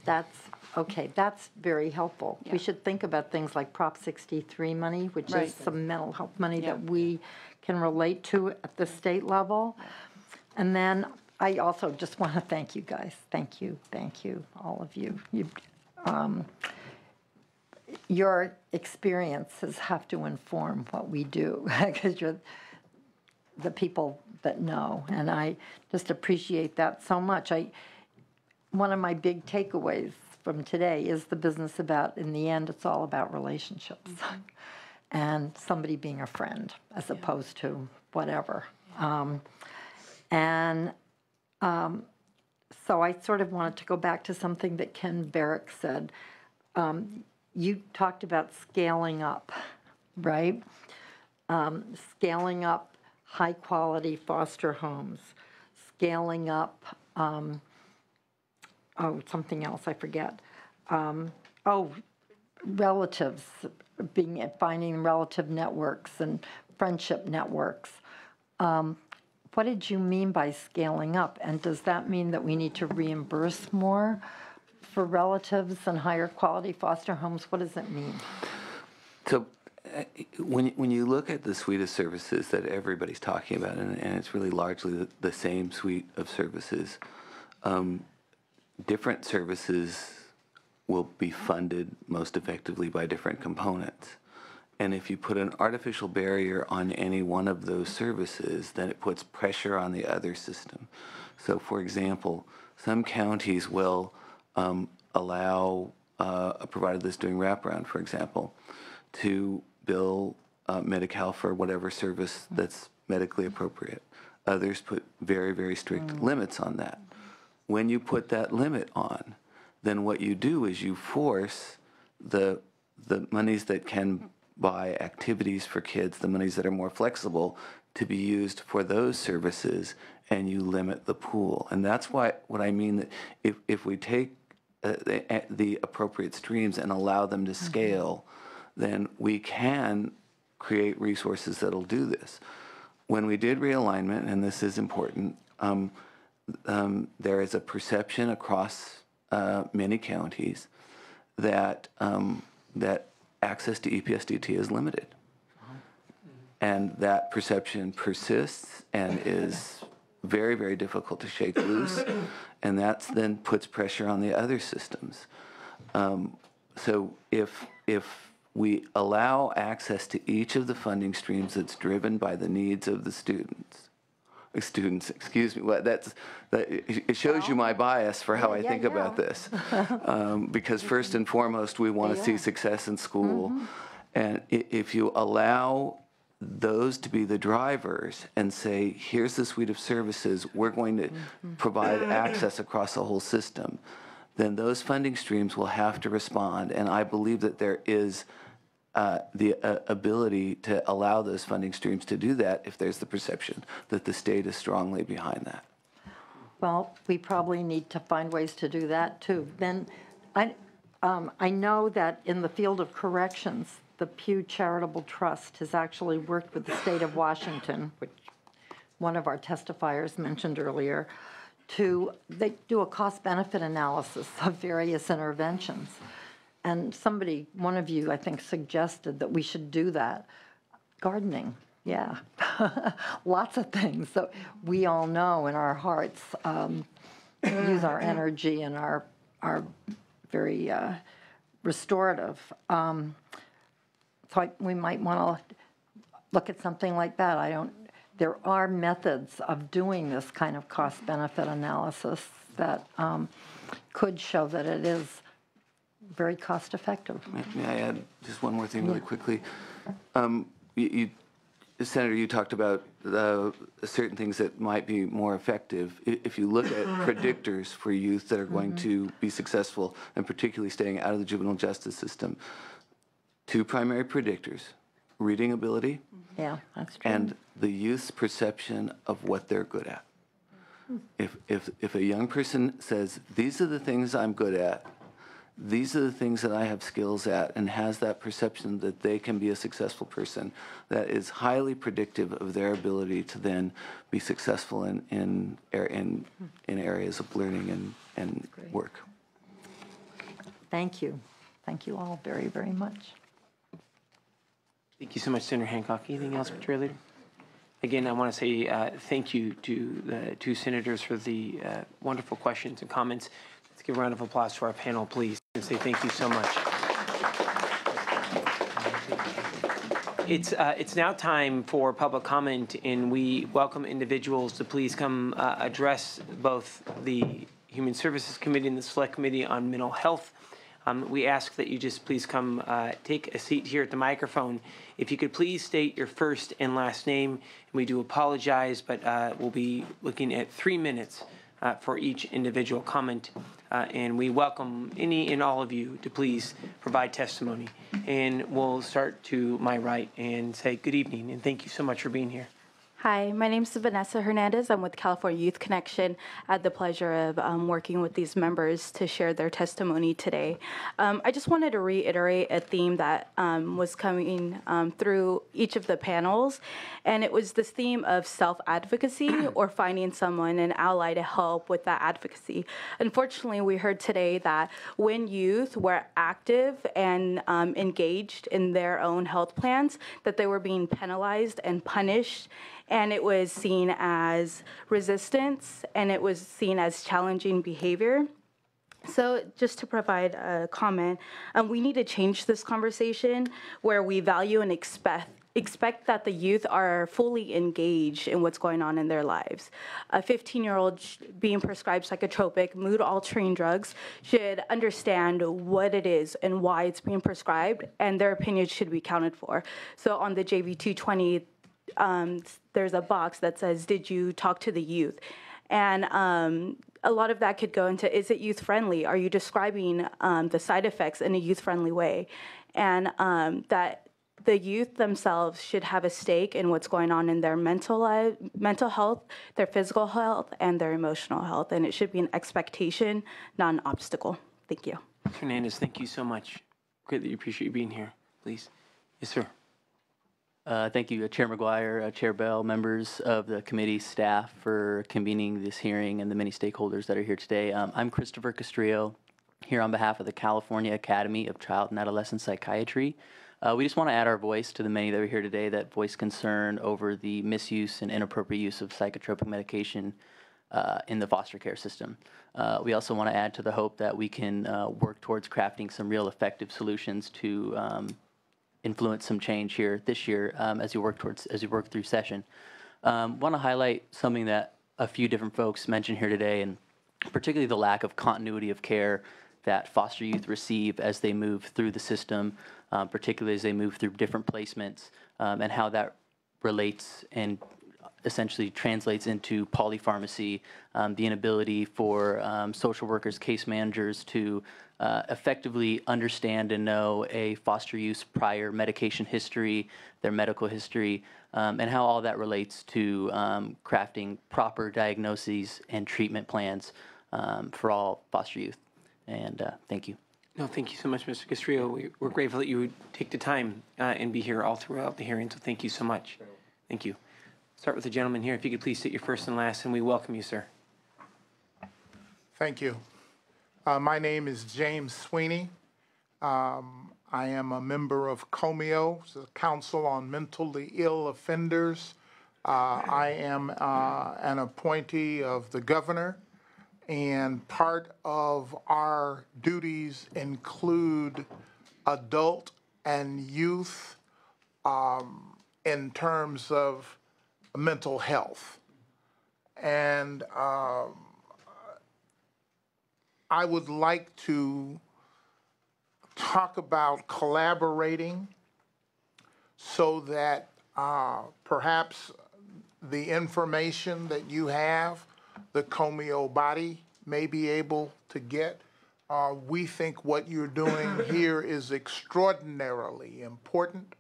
That's, okay, that's very helpful. Yeah. We should think about things like Prop 63 money, which Right. is some mental health money Yeah. that we can relate to at the state level. And then I also just want to thank you guys. Thank you, all of you. Your experiences have to inform what we do, because you're the people that know, and I just appreciate that so much. One of my big takeaways from today is the business about, in the end, it's all about relationships and somebody being a friend as opposed to whatever. So I sort of wanted to go back to something that Ken Barrick said. You talked about scaling up, right? Scaling up high-quality foster homes, scaling up, something else, I forget. Relatives, finding relative networks and friendship networks. What did you mean by scaling up? And does that mean that we need to reimburse more for relatives and higher quality foster homes? What does it mean? So when you look at the suite of services that everybody's talking about, and it's really largely the same suite of services, different services will be funded most effectively by different components. And if you put an artificial barrier on any one of those services, then it puts pressure on the other system. So, for example, some counties will allow a provider that's doing wraparound, for example, to bill Medi-Cal for whatever service that's medically appropriate. Others put very, very strict limits on that. When you put that limit on, then what you do is you force the monies that can buy activities for kids, the monies that are more flexible, to be used for those services, and you limit the pool. And that's what I mean, that if we take the appropriate streams and allow them to scale, then we can create resources that'll do this. When we did realignment, and this is important, there is a perception across many counties that that access to EPSDT is limited. And that perception persists and is very, very difficult to shake loose, and that then puts pressure on the other systems. So if we allow access to each of the funding streams that's driven by the needs of the students, excuse me, well, it shows you my bias for how I think about this. Because first and foremost, we want to see success in school. And if you allow those to be the drivers and say, here's the suite of services, we're going to provide access across the whole system, then those funding streams will have to respond. And I believe that there is the ability to allow those funding streams to do that if there's the perception that the state is strongly behind that. Well, we probably need to find ways to do that too. Then I know that in the field of corrections, the Pew Charitable Trust has actually worked with the state of Washington, which one of our testifiers mentioned earlier, they do a cost-benefit analysis of various interventions. And one of you, I think, suggested that we should do that. Gardening, yeah. Lots of things that we all know in our hearts use our energy and are very restorative. So we might want to look at something like that. There are methods of doing this kind of cost-benefit analysis that could show that it is very cost-effective. May I add just one more thing really quickly? Senator, you talked about certain things that might be more effective. If you look at predictors for youth that are going to be successful, and particularly staying out of the juvenile justice system, two primary predictors: reading ability, that's true, and the youth's perception of what they're good at. If a young person says, these are the things I'm good at, these are the things that I have skills at, and has that perception that they can be a successful person, that is highly predictive of their ability to then be successful in areas of learning and work. Thank you. Thank you all very, very much. Thank you so much, Senator Hancock. Anything else, Chair Leader? Again, I want to say thank you to the two senators for the wonderful questions and comments. Let's give a round of applause to our panel, please, and say thank you so much. It's now time for public comment, and we welcome individuals to please come address both the Human Services Committee and the Select Committee on Mental Health. We ask that you just please come take a seat here at the microphone. If you could please state your first and last name. And we do apologize, but we'll be looking at 3 minutes for each individual comment. And we welcome any and all of you to please provide testimony. And we'll start to my right and say good evening and thank you so much for being here. Hi, my name is Vanessa Hernandez. I'm with California Youth Connection. I had the pleasure of working with these members to share their testimony today. I just wanted to reiterate a theme that was coming through each of the panels, and it was this theme of self-advocacy or finding someone, an ally, to help with that advocacy. Unfortunately, we heard today that when youth were active and engaged in their own health plans, that they were being penalized and punished, and it was seen as resistance, and it was seen as challenging behavior. So just to provide a comment, we need to change this conversation where we value and expect that the youth are fully engaged in what's going on in their lives. A 15-year-old being prescribed psychotropic, mood-altering drugs should understand what it is and why it's being prescribed, and their opinions should be counted for. So on the JV 220, there's a box that says, did you talk to the youth? And a lot of that could go into, is it youth-friendly? Are you describing the side effects in a youth-friendly way? And that the youth themselves should have a stake in what's going on in their mental health, their physical health, and their emotional health. And it should be an expectation, not an obstacle. Thank you. Hernandez, thank you so much. Greatly appreciate you being here. Please. Yes, sir. Thank you, Chair McGuire, Chair Bell, members of the committee, staff, for convening this hearing, and the many stakeholders that are here today. I'm Christopher Castrillo, here on behalf of the California Academy of Child and Adolescent Psychiatry. We just want to add our voice to the many that are here today that voice concern over the misuse and inappropriate use of psychotropic medication in the foster care system. We also want to add to the hope that we can work towards crafting some real effective solutions to influence some change here this year as you work through session. Want to highlight something that a few different folks mentioned here today, and particularly the lack of continuity of care that foster youth receive as they move through the system, particularly as they move through different placements, and how that relates and essentially translates into polypharmacy, the inability for social workers, case managers to effectively understand and know a foster youth's prior medication history, their medical history, and how all that relates to crafting proper diagnoses and treatment plans for all foster youth. And thank you. No, thank you so much, Mr. Castrillo. We're grateful that you would take the time and be here all throughout the hearing, so thank you so much. Thank you. Start with the gentleman here. If you could please state your first and last, and we welcome you, sir. Thank you. My name is James Sweeney. I am a member of COMEO, the Council on Mentally Ill Offenders. I am an appointee of the governor, and part of our duties include adult and youth in terms of mental health. And I would like to talk about collaborating so that perhaps the information that you have, the COMEO body may be able to get. We think what you're doing here is extraordinarily important.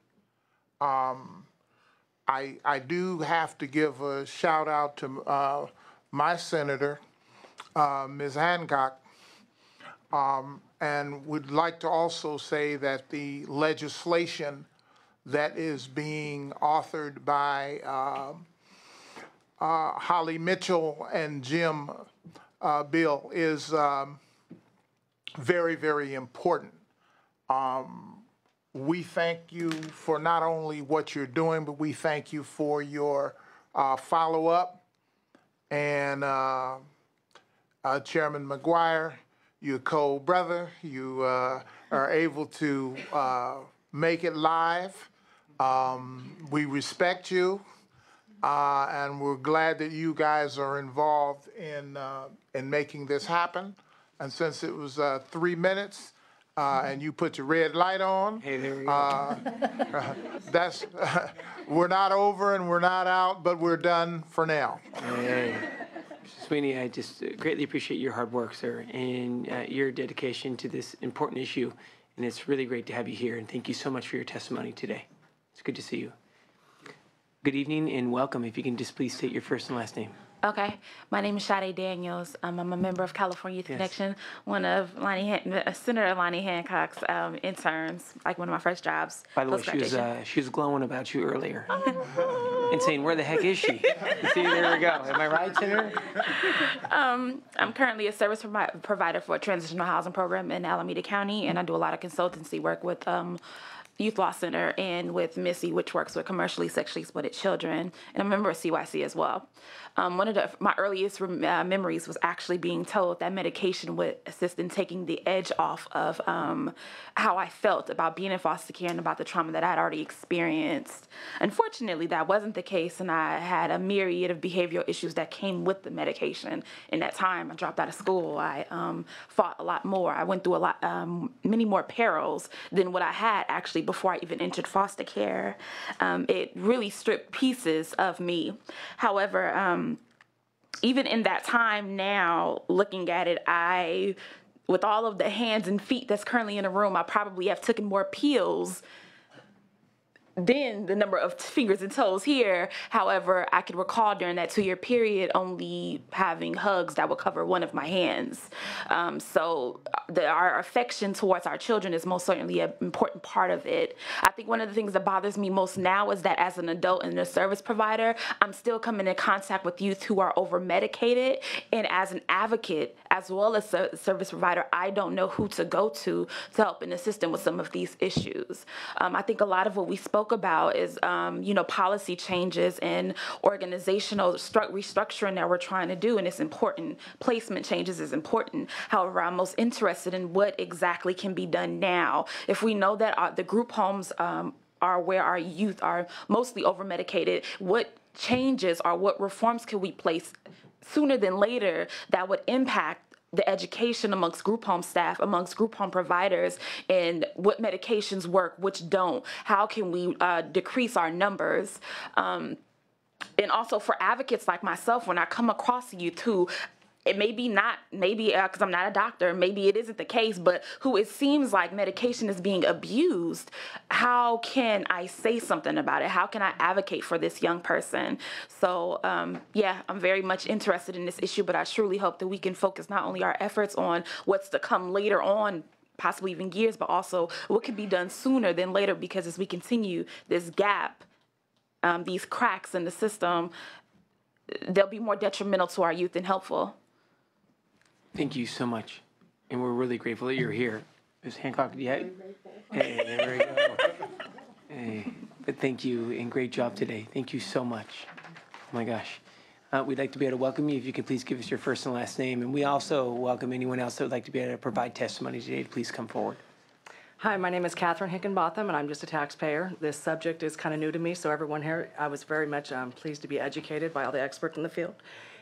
I do have to give a shout out to my senator, Ms. Hancock, and would like to also say that the legislation that is being authored by Holly Mitchell and Jim Bill is very, very important. We thank you for not only what you're doing, but we thank you for your follow-up. And Chairman McGuire, your co-brother, you are able to make it live. We respect you, and we're glad that you guys are involved in making this happen. And since it was 3 minutes, and you put your red light on, Hey, there we go. that's we're not over and we're not out, but we're done for now. Hey, Mr. Sweeney, I just greatly appreciate your hard work, sir, and your dedication to this important issue. And it's really great to have you here. And thank you so much for your testimony today. It's good to see you. Good evening and welcome. If you can just please state your first and last name. Okay. My name is Sade Daniels. I'm a member of California Youth Connection, one of Senator Lonnie Hancock's interns, like one of my first jobs. By the way, she was glowing about you earlier and saying, where the heck is she? See, there we go. Am I right, Senator? I'm currently a service provider for a transitional housing program in Alameda County, and I do a lot of consultancy work with Youth Law Center and with Missy, which works with commercially sexually exploited children, and I'm a member of CYC as well. One of my earliest memories was actually being told that medication would assist in taking the edge off of how I felt about being in foster care and about the trauma that I had already experienced. Unfortunately, that wasn't the case, and I had a myriad of behavioral issues that came with the medication. In that time, I dropped out of school. I fought a lot more. I went through many more perils than what I had actually before I even entered foster care. It really stripped pieces of me. However, even in that time now, looking at it, with all of the hands and feet that's currently in the room, I probably have taken more pills than the number of fingers and toes here. However, I could recall during that 2-year period only having hugs that would cover one of my hands. So our affection towards our children is most certainly an important part of it. I think one of the things that bothers me most now is that as an adult and a service provider, I'm still coming in contact with youth who are over-medicated. And as an advocate, as well as a service provider, I don't know who to go to help and assist them with some of these issues. I think a lot of what we spoke about is, policy changes and organizational restructuring that we're trying to do, and it's important. Placement changes is important. However, I'm most interested in what exactly can be done now. If we know that the group homes are where our youth are mostly over-medicated, what changes or what reforms can we place sooner than later that would impact the education amongst group home staff, amongst group home providers, and what medications work, which don't? How can we decrease our numbers? And also for advocates like myself, when I come across youth who, it may be not, maybe because I'm not a doctor, maybe it isn't the case, but who it seems like medication is being abused, how can I say something about it? How can I advocate for this young person? So, I'm very much interested in this issue, but I truly hope that we can focus not only our efforts on what's to come later on, possibly even years, but also what can be done sooner than later, because as we continue this gap, these cracks in the system, they'll be more detrimental to our youth than helpful. Thank you so much. And we're really grateful that you're here. Ms. Hancock, hey, there we go. Hey, but thank you and great job today. Thank you so much. Oh my gosh. We'd like to be able to welcome you. If you could please give us your first and last name. And we also welcome anyone else that would like to be able to provide testimony today to please come forward. Hi, my name is Catherine Hickenbotham, and I'm just a taxpayer. This subject is kind of new to me, so everyone here, I was very much pleased to be educated by all the experts in the field.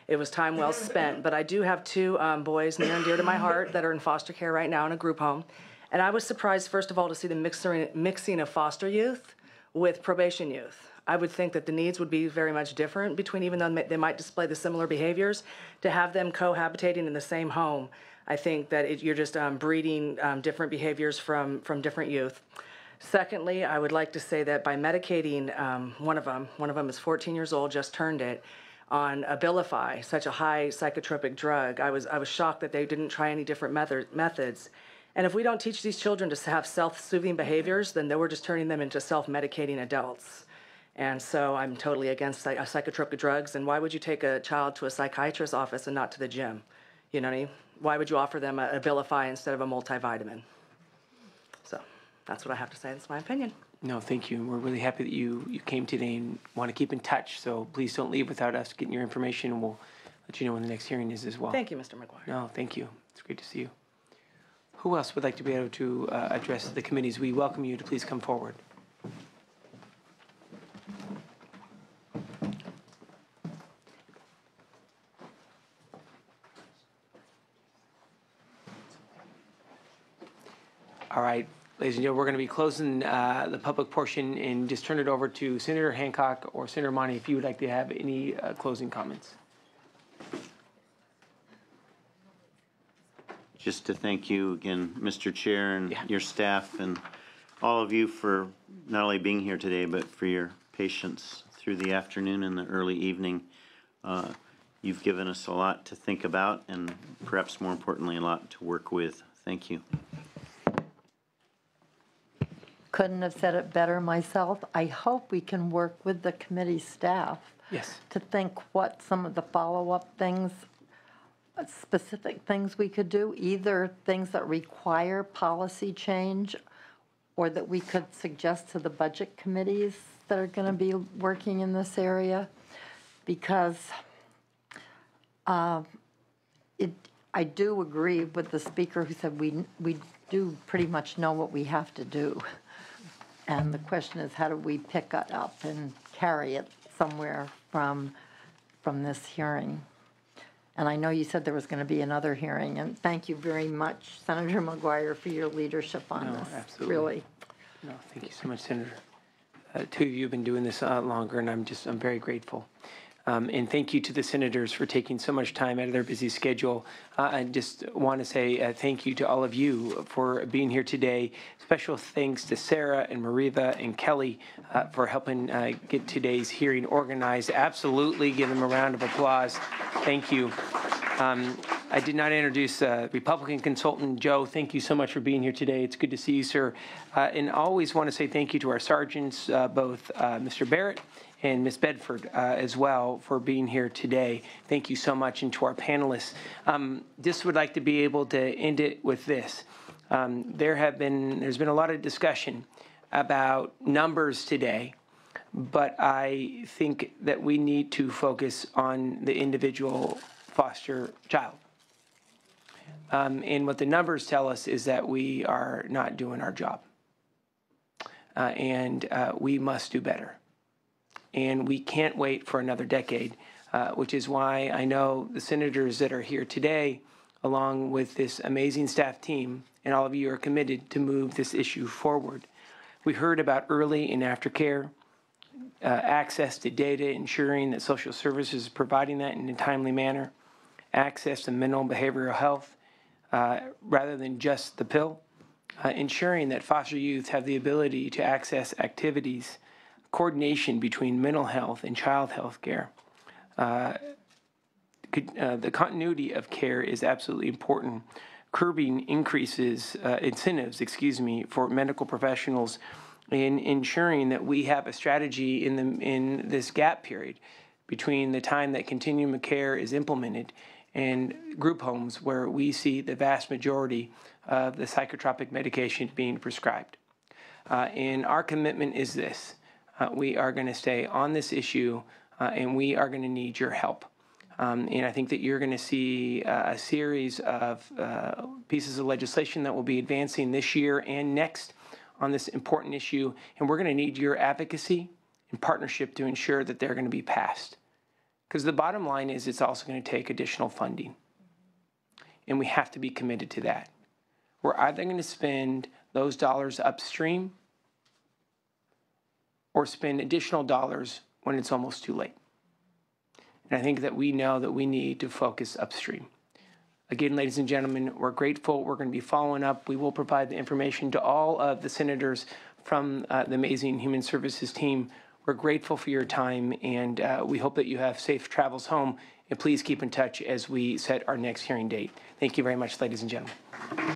It was time well spent, but I do have 2 boys near and dear to my heart that are in foster care right now in a group home. And I was surprised, first of all, to see the mixing of foster youth with probation youth. I would think that the needs would be very much different between, even though they might display the similar behaviors, to have them cohabitating in the same home. I think that you're just breeding different behaviors from different youth. Secondly, I would like to say that by medicating one of them is 14 years old, just turned it, on Abilify, such a high psychotropic drug, I was shocked that they didn't try any different methods. And if we don't teach these children to have self-soothing behaviors, then we're just turning them into self-medicating adults. And so I'm totally against psychotropic drugs. And why would you take a child to a psychiatrist's office and not to the gym? You know what I mean? Why would you offer them a Abilify instead of a multivitamin? So that's what I have to say. That's my opinion. No, thank you. We're really happy that you came today and want to keep in touch. So please don't leave without us getting your information, and we'll let you know when the next hearing is as well. Thank you, Mr. McGuire. No, thank you. It's great to see you. Who else would like to be able to address the committees? We welcome you to please come forward. All right, ladies and gentlemen, we're going to be closing the public portion and just turn it over to Senator Hancock or Senator Monty if you would like to have any closing comments. Just to thank you again, Mr. Chair, and your staff, and all of you for not only being here today, but for your patience through the afternoon and the early evening. You've given us a lot to think about, and perhaps more importantly, a lot to work with. Thank you. Couldn't have said it better myself. I hope we can work with the committee staff to think what some of the follow-up things, specific things we could do, either things that require policy change or that we could suggest to the budget committees that are going to be working in this area, because I do agree with the speaker who said we do pretty much know what we have to do. And the question is, how do we pick it up and carry it somewhere from this hearing? And I know you said there was going to be another hearing, and thank you very much, Senator McGuire, for your leadership on this. Absolutely. Really. No, thank you so much, Senator. Two of you have been doing this longer, and I'm very grateful. And thank you to the senators for taking so much time out of their busy schedule. I just want to say thank you to all of you for being here today. Special thanks to Sarah and Mariva and Kelly for helping get today's hearing organized. Absolutely give them a round of applause. Thank you. I did not introduce Republican consultant Joe. Thank you so much for being here today. It's good to see you, sir. And I always want to say thank you to our sergeants, both Mr. Barrett and Ms. Bedford as well, for being here today. Thank you so much. And to our panelists, just would like to be able to end it with this. There's been a lot of discussion about numbers today, but I think that we need to focus on the individual foster child. And what the numbers tell us is that we are not doing our job. And we must do better. And we can't wait for another decade, which is why I know the senators that are here today, along with this amazing staff team, and all of you are committed to move this issue forward. We heard about early and aftercare, access to data, ensuring that social services is providing that in a timely manner, access to mental and behavioral health rather than just the pill, ensuring that foster youth have the ability to access activities, coordination between mental health and child health care. The continuity of care is absolutely important. Curbing increases, incentives, for medical professionals, and ensuring that we have a strategy in this gap period between the time that continuum of care is implemented and group homes where we see the vast majority of the psychotropic medication being prescribed. And our commitment is this. We are going to stay on this issue, and we are going to need your help. And I think that you're going to see a series of pieces of legislation that will be advancing this year and next on this important issue. And we're going to need your advocacy and partnership to ensure that they're going to be passed. Because the bottom line is it's also going to take additional funding. And we have to be committed to that. We're either going to spend those dollars upstream or spend additional dollars when it's almost too late. And I think that we know that we need to focus upstream. Again, ladies and gentlemen, we're grateful. We're going to be following up. We will provide the information to all of the senators from the amazing Human Services team. We're grateful for your time, and we hope that you have safe travels home. And please keep in touch as we set our next hearing date. Thank you very much, ladies and gentlemen.